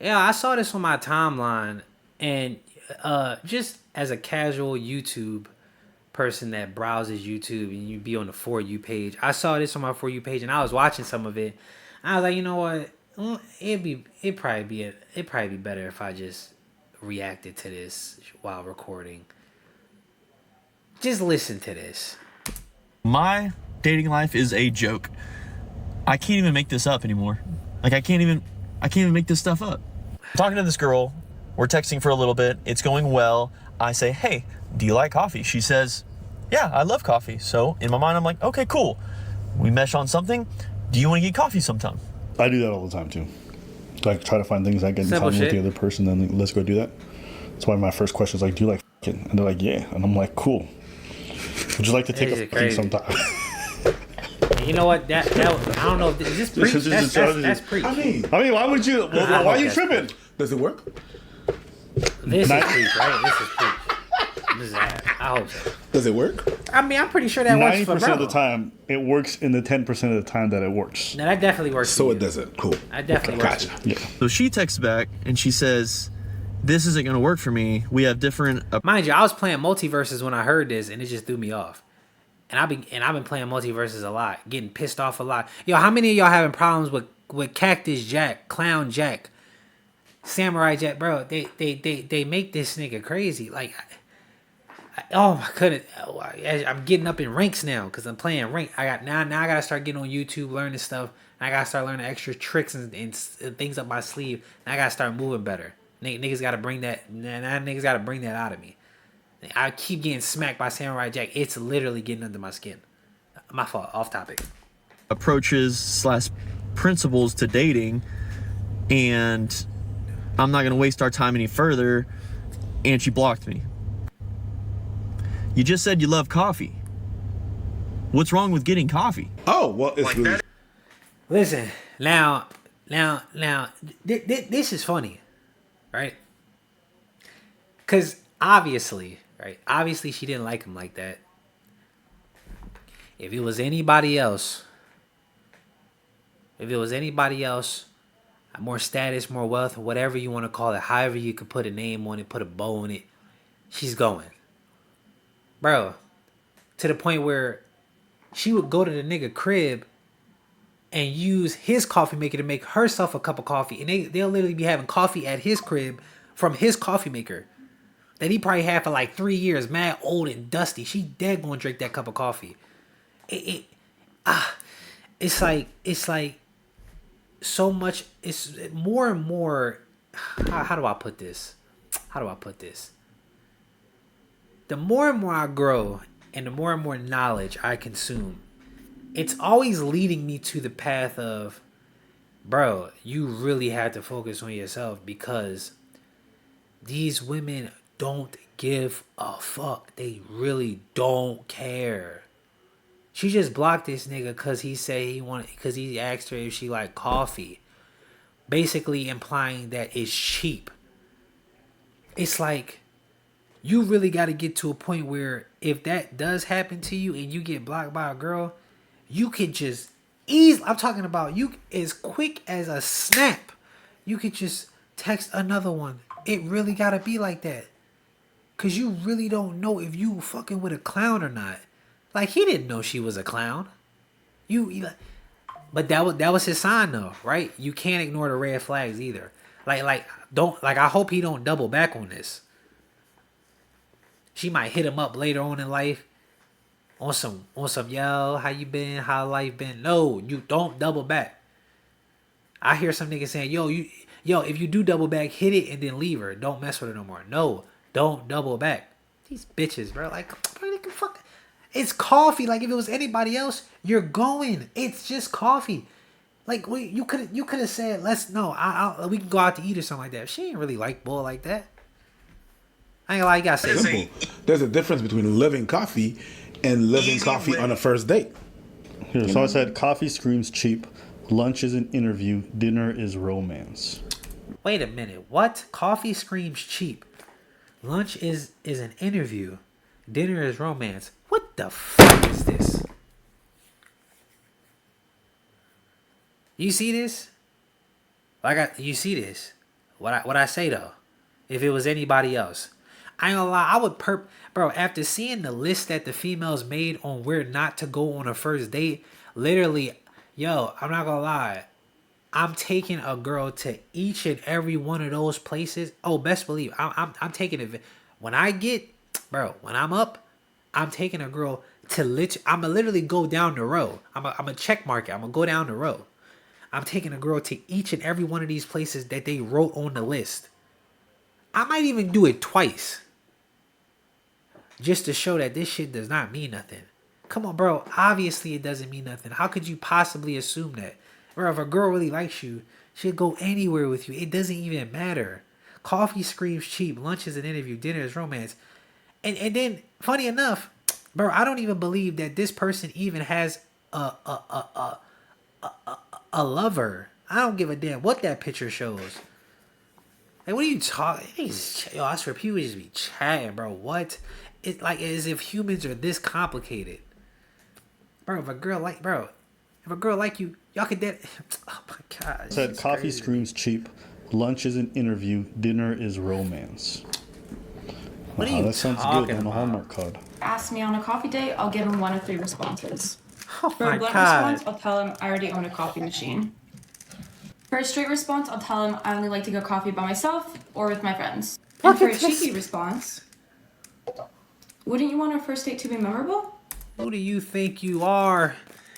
Yeah, I saw this on my timeline, and just as a casual YouTube person that browses YouTube and you be on the For You page, I saw this on my For You page, and I was watching some of it. I was like, you know what? It'd probably be better if I just reacted to this while recording. Just listen to this. My dating life is a joke. I can't even make this up anymore. Like I can't even make this stuff up. I'm talking to this girl, we're texting for a little bit, it's going well. I say, hey, do you like coffee? She says, yeah, I love coffee. So in my mind, I'm like, okay, cool. We mesh on something. Do you want to get coffee sometime? I do that all the time too. Like try to find things I get in Simple common with shit. the other person, then like, let's go do that. That's why my first question is like, do you like f***ing? And they're like, yeah. And I'm like, cool. Would you like to take This a is f***ing crazy. sometime? And you know what? That I don't know. Is this preach? That's preach. I mean, why would you? Why are you tripping? Does it work? This is Nice. preach, right? This is preach. This is, I hope so. Does it work? I mean, I'm pretty sure that works for 90% bro. of the time, it works in the 10% of the time that it works. No, that definitely works. So for it you. doesn't. Cool. That definitely works. Gotcha. Yeah. So she texts back and she says, this isn't going to work for me. We have different Mind you, I was playing multiverses when I heard this, and it just threw me off. And I've been playing multiverses a lot, getting pissed off a lot. Yo, how many of y'all having problems with Cactus Jack, Clown Jack, Samurai Jack, bro? They make this nigga crazy. Like, oh my goodness, I'm getting up in ranks now because I'm playing rank. I gotta start getting on YouTube, learning stuff. And I gotta start learning extra tricks and things up my sleeve. And I gotta start moving better. Niggas gotta bring that. Niggas gotta bring that out of me. I keep getting smacked by Samurai Jack. It's literally getting under my skin. My fault. Off topic. approaches / principles to dating, and I'm not going to waste our time any further. And she blocked me. You just said you love coffee. What's wrong with getting coffee? Oh, well, it's really... Listen, now, this is funny, right? Because obviously, right? Obviously, she didn't like him like that. If it was anybody else, more status, more wealth, whatever you want to call it, however you could put a name on it, put a bow on it, she's going. Bro, to the point where she would go to the nigga crib and use his coffee maker to make herself a cup of coffee. And they'll literally be having coffee at his crib from his coffee maker that he probably had for like 3 years, mad old and dusty. She dead gonna drink that cup of coffee. It's like so much. It's more and more. How do I put this? The more and more I grow and the more and more knowledge I consume, it's always leading me to the path of, bro, you really have to focus on yourself, because these women don't give a fuck. They really don't care. She just blocked this nigga because he asked her if she liked coffee, basically implying that it's cheap. It's like, you really got to get to a point where if that does happen to you and you get blocked by a girl, you could just I'm talking about you as quick as a snap. You could just text another one. It really got to be like that. Because you really don't know if you fucking with a clown or not. Like, he didn't know she was a clown. But that was his sign though, right? You can't ignore the red flags either. I hope he don't double back on this. She might hit him up later on in life on some yo, how you been? How life been? No, you don't double back. I hear some niggas saying, yo, if you do double back, hit it and then leave her. Don't mess with her no more. No, don't double back. These bitches, bro, like, bro, they can fuck. It's coffee. Like, if it was anybody else, you're going. It's just coffee. Like, you could have said, we can go out to eat or something like that. She ain't really like bull like that. I ain't gonna lie, you gotta say Simple. There's a difference between loving coffee and loving coffee on a first date. Here, someone said, coffee screams cheap. Lunch is an interview. Dinner is romance. Wait a minute. What? Coffee screams cheap. Lunch is an interview. Dinner is romance. What the fuck is this? You see this? You see this? What I say though, if it was anybody else, I ain't gonna lie, I would bro. After seeing the list that the females made on where not to go on a first date, literally, yo, I'm not gonna lie. I'm taking a girl to each and every one of those places. Oh, best believe I'm taking it. When I get, bro, when I'm up, I'm taking a girl to I'ma literally go down the road. I'm a check mark it. I'm gonna go down the road. I'm taking a girl to each and every one of these places that they wrote on the list. I might even do it twice. Just to show that this shit does not mean nothing. Come on, bro. Obviously it doesn't mean nothing. How could you possibly assume that? Bro, if a girl really likes you, she'll go anywhere with you. It doesn't even matter. Coffee screams cheap. Lunch is an interview. Dinner is romance. And then, funny enough, bro, I don't even believe that this person even has a lover. I don't give a damn what that picture shows. Like, what are you talking? Yo, I swear, people just be chatting, bro. What? It's like as if humans are this complicated, bro. If a girl like you, y'all could that. Oh my god. Said coffee crazy. screams cheap. Lunch is an interview. Dinner is romance. What are you that sounds talking good on a about? Hallmark card. Ask me on a coffee date, I'll give him 1 of 3 responses. Oh For my a blunt god. response, I'll tell him I already own a coffee machine. For a straight response, I'll tell him I only like to go coffee by myself or with my friends. And for a cheeky response, wouldn't you want our first date to be memorable? Who do you think you are?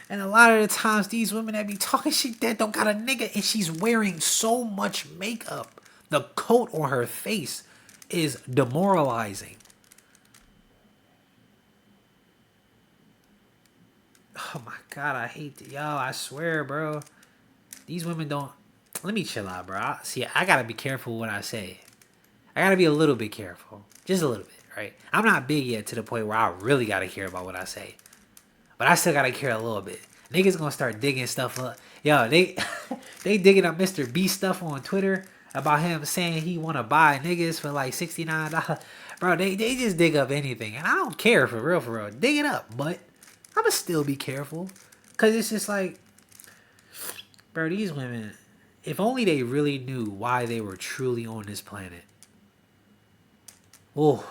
And a lot of the times, these women that be talking shit that don't got a nigga, and she's wearing so much makeup. The coat on her face is demoralizing. Oh my god, I hate it. Yo, I swear, bro. These women don't. Let me chill out, bro. I gotta be careful what I say. I gotta be a little bit careful. Just a little bit, right? I'm not big yet to the point where I really gotta care about what I say. But I still gotta care a little bit. Niggas gonna start digging stuff up. Yo, they digging up Mr. B stuff on Twitter about him saying he wanna buy niggas for like $69. Bro, they just dig up anything. And I don't care for real. Dig it up, but I'ma still be careful. Cause it's just like, bro, these women, if only they really knew why they were truly on this planet. Oh.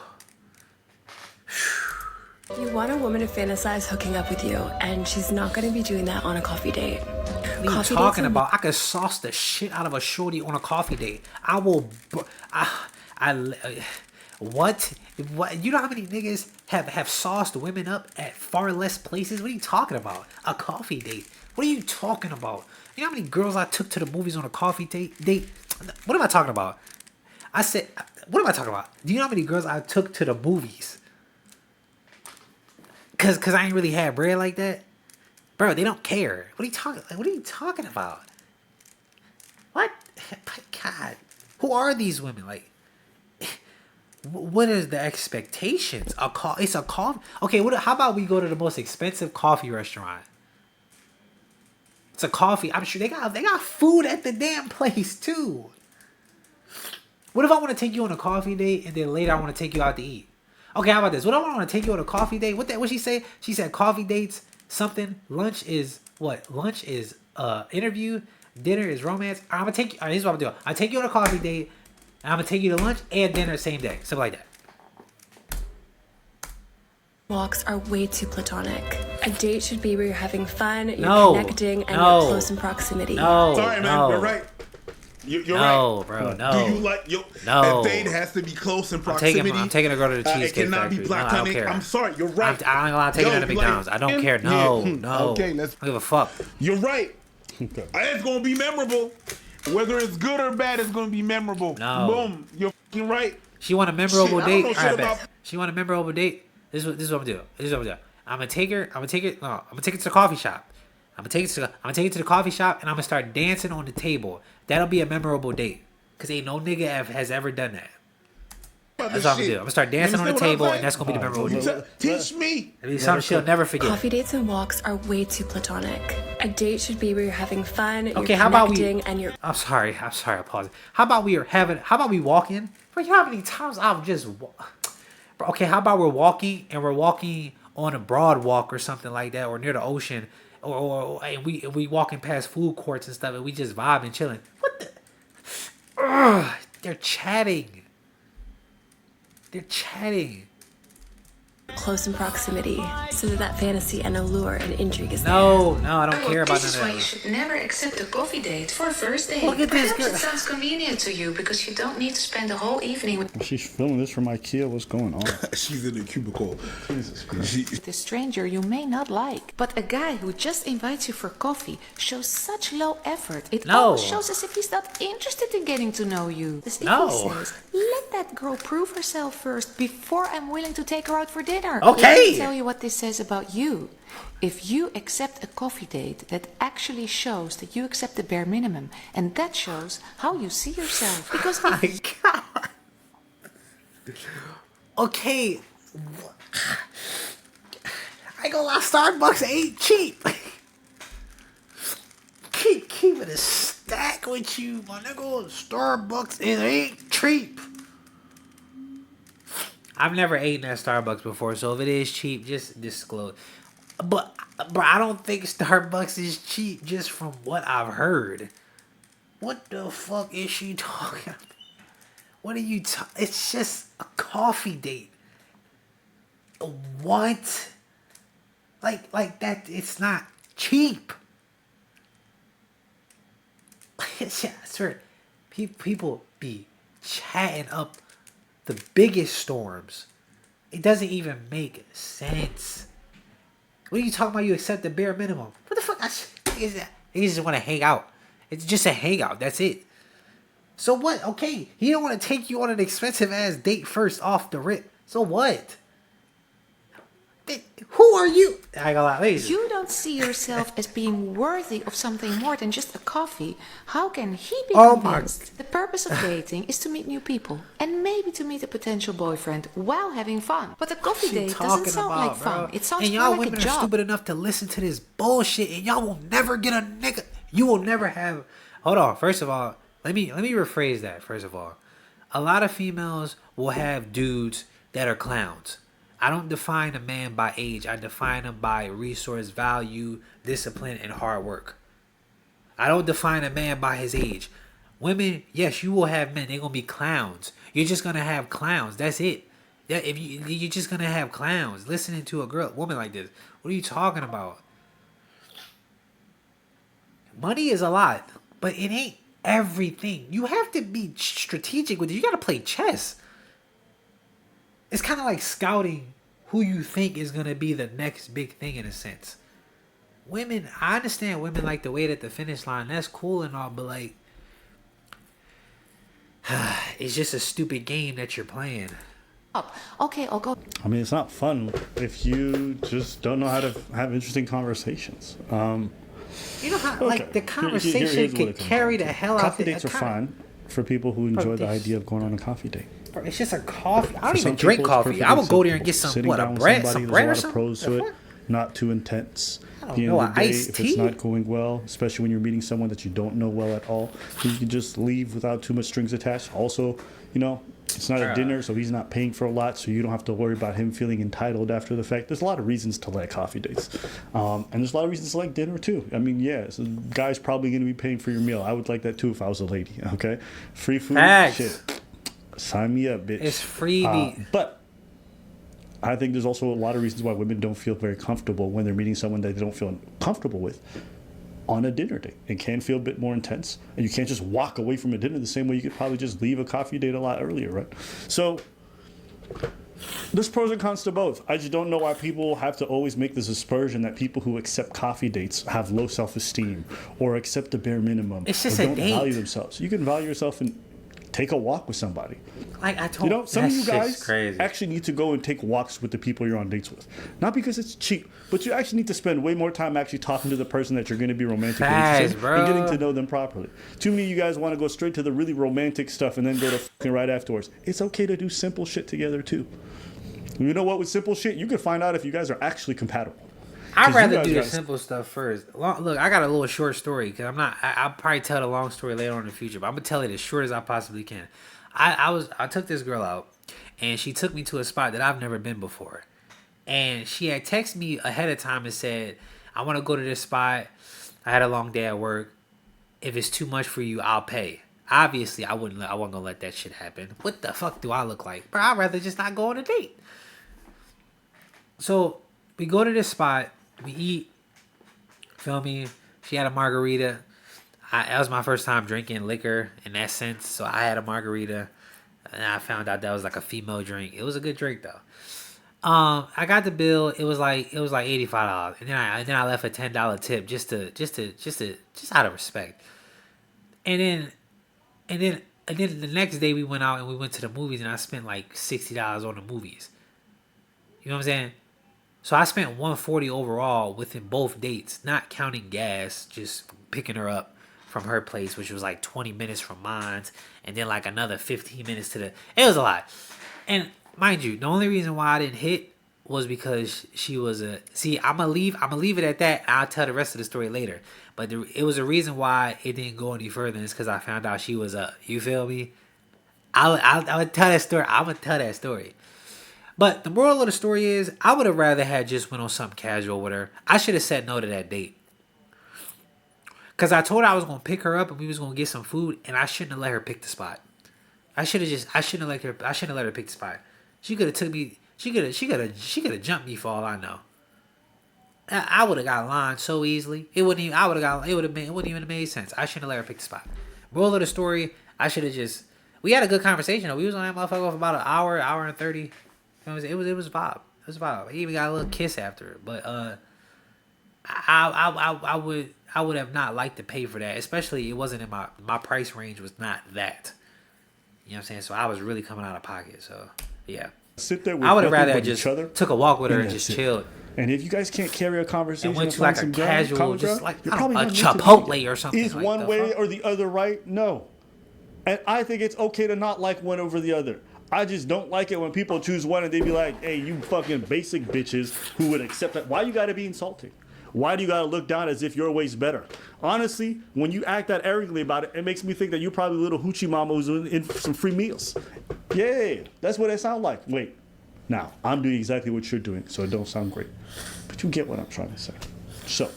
You want a woman to fantasize hooking up with you, and she's not going to be doing that on a coffee date. What are you talking about? I could sauce the shit out of a shorty on a coffee date. I will. What? You know how many niggas have sauced women up at far less places? What are you talking about? A coffee date? What are you talking about? You know how many girls I took to the movies on a coffee date? What am I talking about? I said, what am I talking about? Do you know how many girls I took to the movies? Cause I ain't really had bread like that. Bro, they don't care. What are you talking about? What? My God. Who are these women? Like, what is the expectations? It's a coffee. Okay, how about we go to the most expensive coffee restaurant? It's a coffee. I'm sure they got food at the damn place too. What if I want to take you on a coffee date and then later I want to take you out to eat? Okay, how about this? What if I want to take you on a coffee date? What she say? She said coffee dates, something. Lunch is what? Lunch is interview. Dinner is romance. I'm gonna take you. All right, here's what I'm doing. I take you on a coffee date. And I'm gonna take you to lunch and dinner same day. Something like that. Walks are way too platonic. A date should be where you're having fun, you're connecting, and you're close in proximity. Sorry, man. You're right. You're right. Bro, no. Do you like No. A date has to be close in proximity. I'm taking a girl to the It Cheesecake cannot Factory. be No, I don't platonic. care. I'm sorry. You're right. I'm not gonna take her to McDonald's. I don't care. No. Okay, I don't give a fuck. You're right. It's gonna be memorable. Whether it's good or bad, it's gonna be memorable. No. Boom. You're fucking right. She want a memorable Shit, I don't date. know All shit right, about- bet. She want a memorable date. This is what I'm gonna do. I'm gonna take her to the coffee shop. I'm gonna take it to the coffee shop and I'm gonna start dancing on the table. That'll be a memorable date. Cause ain't no nigga has ever done that. That's what I'm gonna do. I'm gonna start dancing on the table and that's gonna be the memorable date. Teach me. It'll be something she'll never forget. Coffee dates and walks are way too platonic. A date should be where you're having fun, you're Okay, how about connecting, we? and you're... I'm sorry. I paused. How about we walking? Bro, you know how many times I've just. Bro, okay, how about we're walking on a broad walk or something like that, or near the ocean, and we walking past food courts and stuff, and we just vibing, chilling. What the? Ugh, They're chatting. They're chatting. Close in proximity, so that fantasy and allure and intrigue is No, I don't care about none of This is why that. you should never accept a coffee date for a first date. Look at this Perhaps girl. it sounds convenient to you because you don't need to spend the whole evening with She's filming this from IKEA. What's going on? She's in the cubicle. Jesus Christ. a stranger you may not like. But a guy who just invites you for coffee shows such low effort. It No. almost shows as if he's not interested in getting to know you. As if No. he says, let that girl prove herself first before I'm willing to take her out for dinner. Okay. Let me tell you what this says about you. If you accept a coffee date, that actually shows that you accept the bare minimum. And that shows how you see yourself. Because if My God. Okay. I ain't gonna lie, Starbucks ain't cheap. Keep it a stack with you, my nigga. Starbucks, it ain't cheap. I've never eaten at Starbucks before, so if it is cheap, just disclose. But I don't think Starbucks is cheap just from what I've heard. What the fuck is she talking about? What are you talking? It's just a coffee date. What? Like that? It's not cheap. Yeah, I swear, people be chatting up the biggest storms. It doesn't even make sense. What are you talking about? You accept the bare minimum. What the fuck is that? You just want to hang out. It's just a hangout. That's it. So what? Okay, he don't want to take you on an expensive ass date first off the rip. So what? Who are you? I got wait. you don't see yourself as being worthy of something more than just a coffee, how can he be Oh my- convinced? The purpose of dating is to meet new people and maybe to meet a potential boyfriend while having fun. But a coffee She date doesn't talking sound about, like fun. bro? It sounds and more y'all like a women are job. stupid enough to listen to this bullshit, and y'all will never get a nigga. You will never have. Hold on. First of all, let me rephrase that. First of all, a lot of females will have dudes that are clowns. I don't define a man by age. I define him by resource value, discipline, and hard work. I don't define a man by his age. Women, yes, you will have men. They're gonna be clowns. You're just gonna have clowns. That's it. Yeah, if you're just gonna have clowns. Listening to a woman like this. What are you talking about? Money is a lot, but it ain't everything. You have to be strategic with it. You gotta play chess. It's kind of like scouting who you think is gonna be the next big thing in a sense. Women, I understand women like to wait at the finish line. That's cool and all, but like, it's just a stupid game that you're playing. Okay, I'll go. I mean, it's not fun if you just don't know how to have interesting conversations. You know how, like, the Here's conversation what can it comes carry down the to. hell out. Coffee dates are fine for people who enjoy the this- idea of going on a coffee date. Bro, it's just a coffee. I don't For even some drink people, it's coffee. perfectly I would go there and simple. get some Sitting what, a down with bread, somebody, some bread or there's a lot of something. pros to The it. fuck? Not too intense. I At don't the end know, of the day, iced if tea? it's not going well, especially when you're meeting someone that you don't know well at all, you can just leave without too much strings attached. Also, you know, it's not a dinner, so he's not paying for a lot, so you don't have to worry about him feeling entitled after the fact. There's a lot of reasons to like coffee dates. And there's a lot of reasons to like dinner, too. I mean, yeah, so the guy's probably going to be paying for your meal. I would like that, too, if I was a lady, okay? Free food, Facts. shit. Sign me up, bitch. It's freebie. But I think there's also a lot of reasons why women don't feel very comfortable when they're meeting someone that they don't feel comfortable with on a dinner date. It can feel a bit more intense, and you can't just walk away from a dinner the same way you could probably just leave a coffee date a lot earlier, right? So there's pros and cons to both. I just don't know why people have to always make this aspersion that people who accept coffee dates have low self-esteem or accept the bare minimum It's just or a don't date. value themselves. You can value yourself and take a walk with somebody. Like I told You know, some of you that shit's guys crazy. actually need to go and take walks with the people you're on dates with. Not because it's cheap, but you actually need to spend way more time actually talking to the person that you're going to be romantically Facts, interested in bro. and getting to know them properly. Too many of you guys want to go straight to the really romantic stuff and then go to fucking right afterwards. It's okay to do simple shit together too. You know what? With simple shit, you can find out if you guys are actually compatible. I'd 'Cause you rather guys do the gotta- simple stuff first. Look, I got a little short story because I'm not. I'll probably tell the long story later on in the future, but I'm gonna tell it as short as I possibly can. I took this girl out, and she took me to a spot that I've never been before, and she had texted me ahead of time and said, "I want to go to this spot. I had a long day at work. If it's too much for you, I'll pay." Obviously, I wasn't gonna let that shit happen. What the fuck do I look like, bro? I'd rather just not go on a date. So we go to this spot, we eat. Feel me? She had a margarita. That was my first time drinking liquor in that sense. So I had a margarita, and I found out that was like a female drink. It was a good drink though. I got the bill. It was like $85, and then I left a $10 tip just out of respect. And then the next day we went out and we went to the movies, and I spent like $60 on the movies. You know what I'm saying? So I spent $140 overall within both dates, not counting gas, just picking her up from her place, which was like 20 minutes from mine, and then like another 15 minutes to the. It was a lot. And mind you, the only reason why I didn't hit was because she was a. See, I'm gonna leave it at that. I'll tell the rest of the story later. But it was a reason why it didn't go any further. It's because I found out she was a. You feel me? I'll tell that story. I'm gonna tell that story. But the moral of the story is, I would have rather had just went on something casual with her. I should have said no to that date. Cause I told her I was gonna pick her up and we was gonna get some food, and I shouldn't have let her pick the spot. I shouldn't have let her pick the spot. She could have took me. She could have jumped me for all I know. I would have got lined so easily. It wouldn't even have made sense. I shouldn't have let her pick the spot. Moral of the story, I should have just. We had a good conversation though. We was on that motherfucker for about an hour and 30. It was vibe. It was vibe. He even got a little kiss after it. But I would have not liked to pay for that. Especially it wasn't in my price range was not that. You know what I'm saying? So I was really coming out of pocket. So yeah. Sit there with I would have rather with just each other, took a walk with her and just chilled. And if you guys can't carry a conversation And went to find like a some casual, common just ground, like you're a probably not meant to Chipotle be. or something. Is like one the way fuck? or the other right? No. And I think it's okay to not like one over the other. I just don't like it when people choose one and they be like, hey, you fucking basic bitches who would accept that. Why you gotta be insulting? Why do you gotta look down as if your way's better? Honestly, when you act that arrogantly about it, it makes me think that you're probably a little hoochie mama who's in for some free meals. Yeah, that's what it sounds like. Wait, now, I'm doing exactly what you're doing, so it don't sound great. But you get what I'm trying to say. So,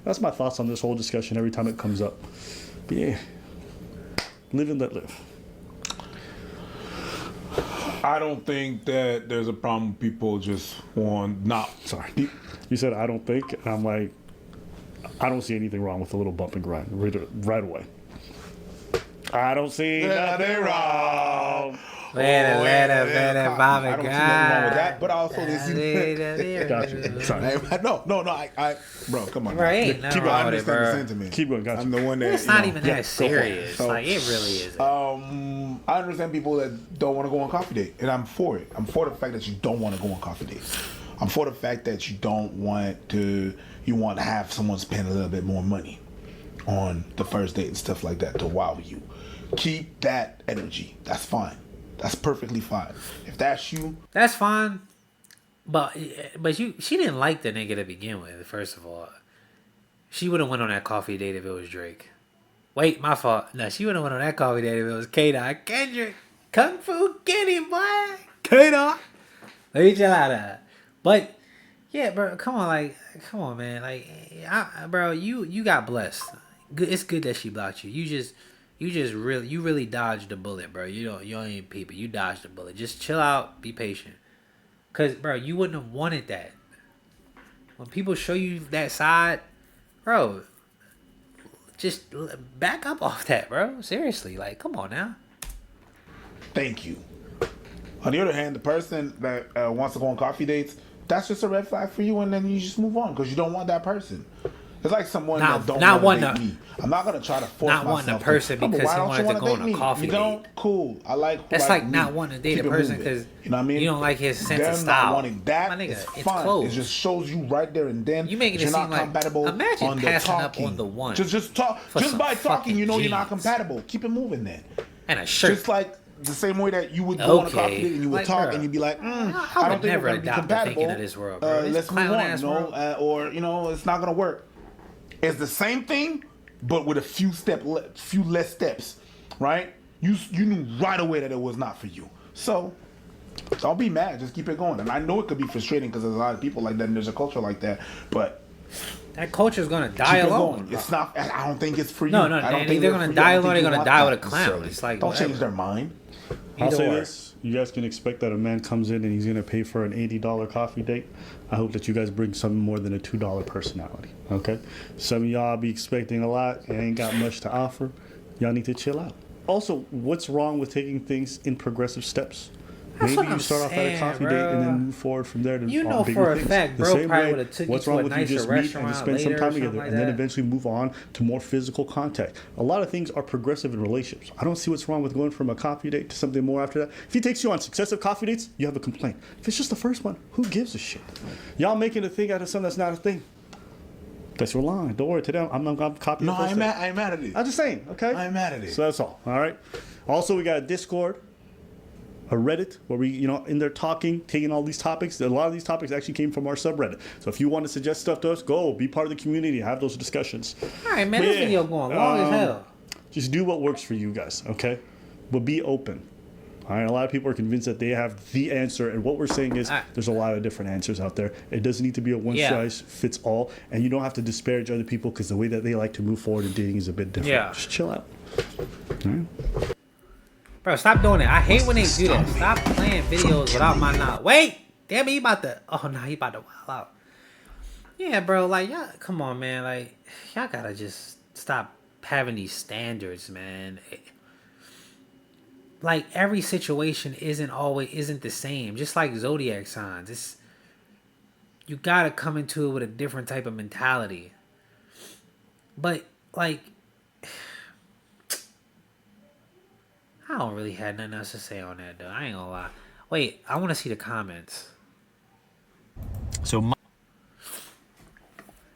that's my thoughts on this whole discussion every time it comes up. But yeah, live and let live. I don't think that there's a problem with people just want not. Sorry. You said I don't think, and I'm like, I don't see anything wrong with a little bump and grind right away. I don't see nothing wrong. Let it, Bobby. I don't see nothing wrong with that, but also Gotcha. Sorry. No, bro, come on. Right? Keep going. I understand the sentiment. Keep going. Gotcha. I'm the one that. It's not even that serious. So, Like, it really is. I understand people that don't want to go on coffee date, and I'm for it. I'm for the fact that you don't want to go on coffee dates. I'm for the fact that you don't want to. You want to have someone spend a little bit more money on the first date and stuff like that to wow you. Keep that energy. That's fine. That's perfectly fine. If that's you, that's fine. But she didn't like the nigga to begin with. First of all, she would have went on that coffee date if it was Drake. Wait, my fault. No, she would have went on that coffee date if it was K-Dot. Kendrick, Kung Fu Kitty, boy, K-Dot. Let me chill out. But yeah, bro, come on, man. Like, bro, you got blessed. Good, it's good that she blocked you. You really dodged the bullet, bro. You ain't people. You dodged the bullet. Just chill out. Be patient. Cause, bro, you wouldn't have wanted that. When people show you that side, bro, just back up off that, bro. Seriously, like, come on now. thank you. On the other hand, the person that wants to go on coffee dates, that's just a red flag for you, and then you just move on because you don't want that person. It's like someone that don't want to date me. I'm not gonna try to force myself. Not wanting a person because he wanted to go on a coffee date. date. You don't? Cool. I like. That's like not wanting to date a person because you know what I mean. You don't like his sense of Them style. not wanting that, my nigga, it's it's fine. close. It just shows you right there and then you making it you're seem not like compatible. Imagine on passing the up talking. on the one. Just talk. Just by talking, you know you're not compatible. Keep it moving then. And a shirt. Just like the same way that you would go on a coffee date and you would like, talk bro, and you'd be like, I don't think never we're gonna be adopt the compatible. thinking of this world, bro. Let's move on, or it's not gonna work. It's the same thing, but with a few less steps, right? You knew right away that it was not for you. So don't be mad. Just keep it going. And I know it could be frustrating because there's a lot of people like that and there's a culture like that. But That culture's gonna die Keep it alone. going. It's not. I don't think it's for you. No, I don't and think they're gonna for you. die I don't alone. think They're you gonna want die that with a clown. necessarily. It's like don't whatever. change their mind. I'll Either say or. this: you guys can expect that a man comes in and he's gonna pay for an $80 coffee date. I hope that you guys bring something more than a $2 personality. Okay? Some of y'all be expecting a lot and ain't got much to offer. Y'all need to chill out. Also, what's wrong with taking things in progressive steps? That's Maybe what you I'm start off at a saying, coffee bro. date and then move forward from there to You know bigger for a things. fact, The bro same probably way, would've took you what's to wrong a with you nicer just meet and restaurant spend some later or time something together like and then that. eventually move on to more physical contact? A lot of things are progressive in relationships. I don't see what's wrong with going from a coffee date to something more after that. If he takes you on successive coffee dates, you have a complaint. If it's just the first one, who gives a shit? Y'all making a thing out of something that's not a thing. That's your line. Don't worry. Today I'm not copying. No, I ain't mad at it. I'm just saying. Okay. I ain't mad at it. So that's all. All right. Also, we got a Discord, a Reddit, where we, in there talking, taking all these topics. A lot of these topics actually came from our subreddit. So if you want to suggest stuff to us, go be part of the community, have those discussions. All right, man. But This yeah, video going long as hell. Just do what works for you guys, okay? But be open. All right, a lot of people are convinced that they have the answer, and what we're saying is there's a lot of different answers out there. It doesn't need to be a one size fits all, and you don't have to disparage other people because the way that they like to move forward in dating is a bit different. Yeah. Just chill out. All right? Bro, stop doing it. I hate when they do that. Stop playing videos without my knowledge. Wait! Damn it, he about to... Oh, no, he about to wild out. Yeah, bro, like, y'all... Come on, man. Like, y'all gotta just stop having these standards, man. Like, every situation isn't the same. Just like zodiac signs. It's... You gotta come into it with a different type of mentality. But, like... I don't really have nothing else to say on that, though. I ain't gonna lie. Wait, I want to see the comments. So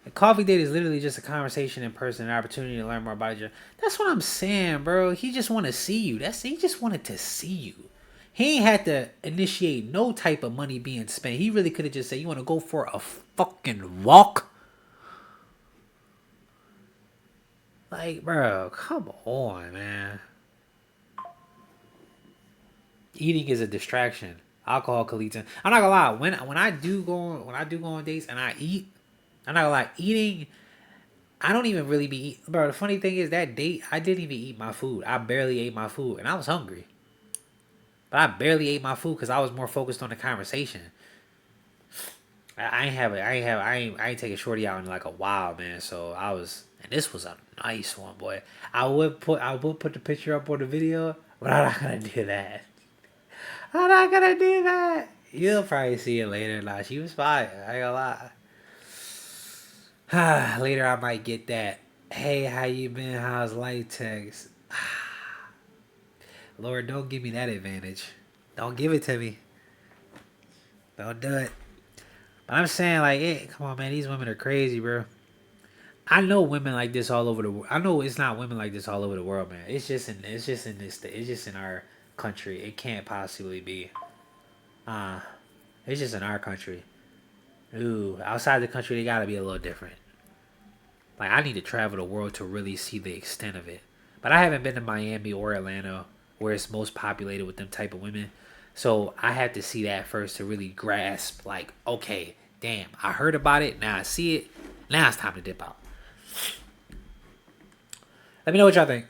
A coffee date is literally just a conversation in person, an opportunity to learn more about you. That's what I'm saying, bro. He just want to see you. He just wanted to see you. He ain't had to initiate no type of money being spent. He really could have just said, "You want to go for a fucking walk?" Like, bro, come on, man. Eating is a distraction. Alcohol can lead to... I'm not gonna lie. When I do go on dates and I eat, I'm not gonna lie. Eating, I don't even really be eating. Bro, the funny thing is that date, I didn't even eat my food. I barely ate my food, and I was hungry. But I barely ate my food because I was more focused on the conversation. I ain't taking shorty out in like a while, man. So I was, and this was a nice one, boy. I would put the picture up on the video, but I'm not gonna do that. I'm not gonna do that. You'll probably see it later. Nah, she was fine. I ain't gonna lie. Later I might get that. Hey, how you been? How's life text? Lord, don't give me that advantage. Don't give it to me. Don't do it. But I'm saying, like, hey, come on, man. These women are crazy, bro. I know women like this all over the world. I know it's not women like this all over the world, man. It's just in our country. It can't possibly be. It's just in our country. Ooh, outside the country, they gotta be a little different. Like, I need to travel the world to really see the extent of it. But I haven't been to Miami or Atlanta, where it's most populated with them type of women. So I have to see that first to really grasp, like, okay, damn, I heard about it, now I see it, now it's time to dip out. Let me know what y'all think.